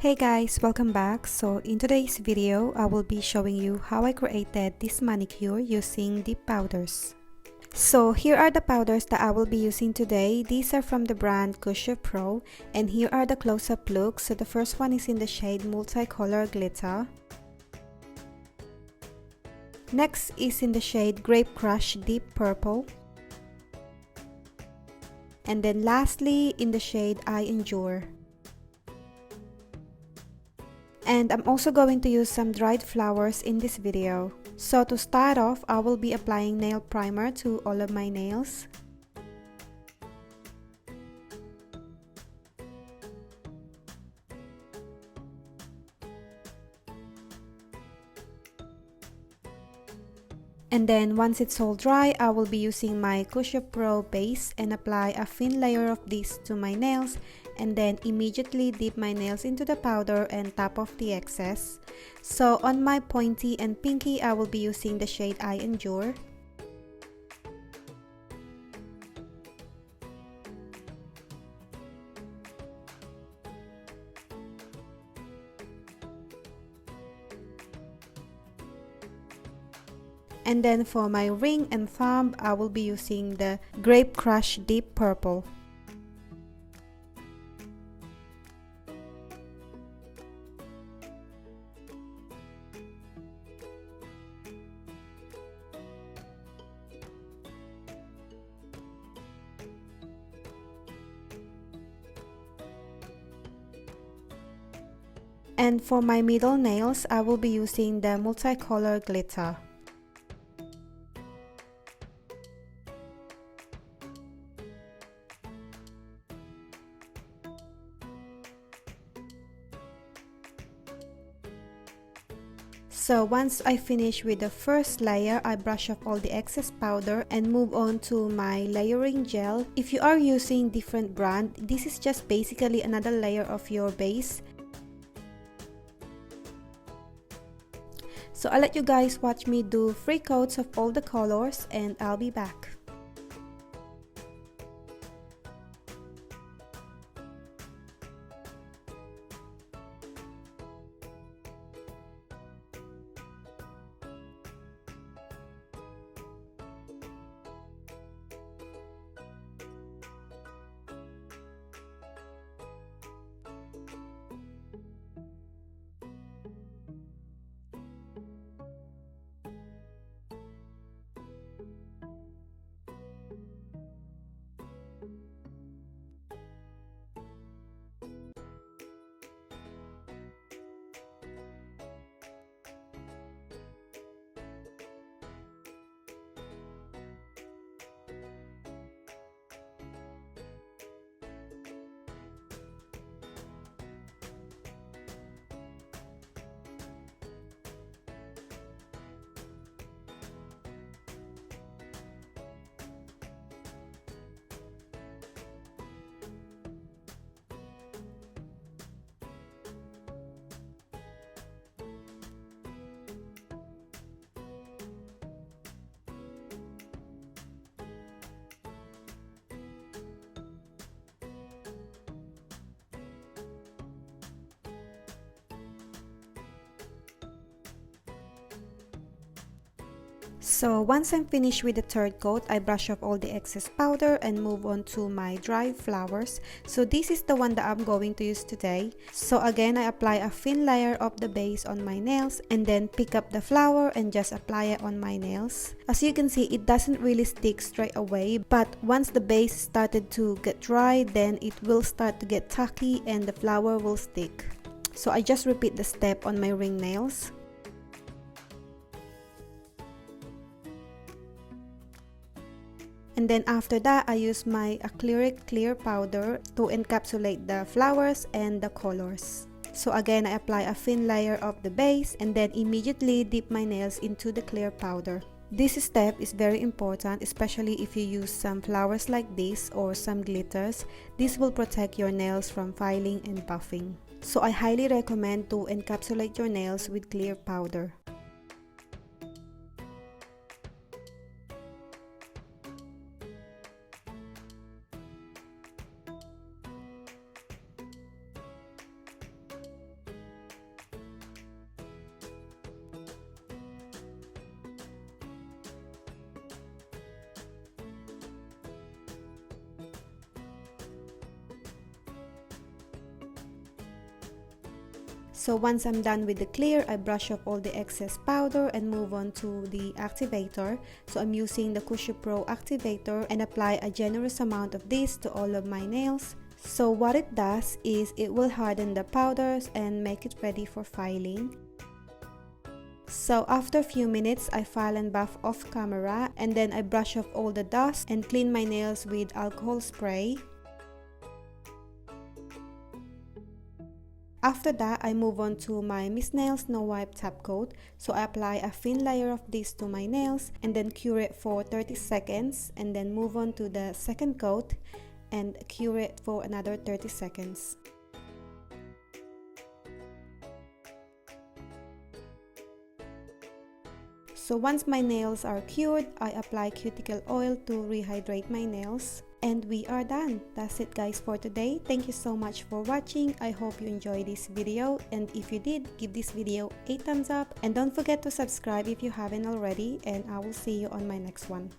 Hey guys, welcome back. So in today's video, I will be showing you how I created this manicure using dip powders. So here are the powders that I will be using today. These are from the brand Cuccio Pro, and here are the close-up looks. So the first one is in the shade Multicolor Glitter. Next is in the shade Grape Crush Deep Purple. And then lastly in the shade I Endure. And I'm also going to use some dried flowers in this video. So to start off, I will be applying nail primer to all of my nails. And then once it's all dry, I will be using my Cuccio Pro base and apply a thin layer of this to my nails, and then immediately dip my nails into the powder and tap off the excess. So on my pointy and pinky, I will be using the shade I Endure. And then for my ring and thumb, I will be using the Grape Crush Deep Purple. And for my middle nails, I will be using the Multicolor Glitter. So once I finish with the first layer, I brush off all the excess powder and move on to my layering gel. If you are using different brand, this is just basically another layer of your base. So I'll let you guys watch me do 3 coats of all the colors and I'll be back. So once I'm finished with the third coat, I brush off all the excess powder and move on to my dried flowers. So this is the one that I'm going to use today. So again, I apply a thin layer of the base on my nails and then pick up the flower and just apply it on my nails. As you can see, it doesn't really stick straight away, but once the base started to get dry, then it will start to get tacky and the flower will stick. So I just repeat the step on my ring nails. And then after that, I use my acrylic clear powder to encapsulate the flowers and the colors. So again, I apply a thin layer of the base and then immediately dip my nails into the clear powder. This step is very important, especially if you use some flowers like this or some glitters. This will protect your nails from filing and buffing. So I highly recommend to encapsulate your nails with clear powder. So once I'm done with the clear, I brush off all the excess powder and move on to the activator. So I'm using the Cuccio Pro activator and apply a generous amount of this to all of my nails. So what it does is it will harden the powders and make it ready for filing. So after a few minutes, I file and buff off camera, and then I brush off all the dust and clean my nails with alcohol spray. After that, I move on to my Miss Nails No Wipe Top Coat. So I apply a thin layer of this to my nails and then cure it for 30 seconds, and then move on to the second coat and cure it for another 30 seconds. So once my nails are cured, I apply cuticle oil to rehydrate my nails. And we are done. That's it guys for today. Thank you so much for watching. I hope you enjoyed this video, and if you did, give this video a thumbs up and don't forget to subscribe if you haven't already, and I will see you on my next one.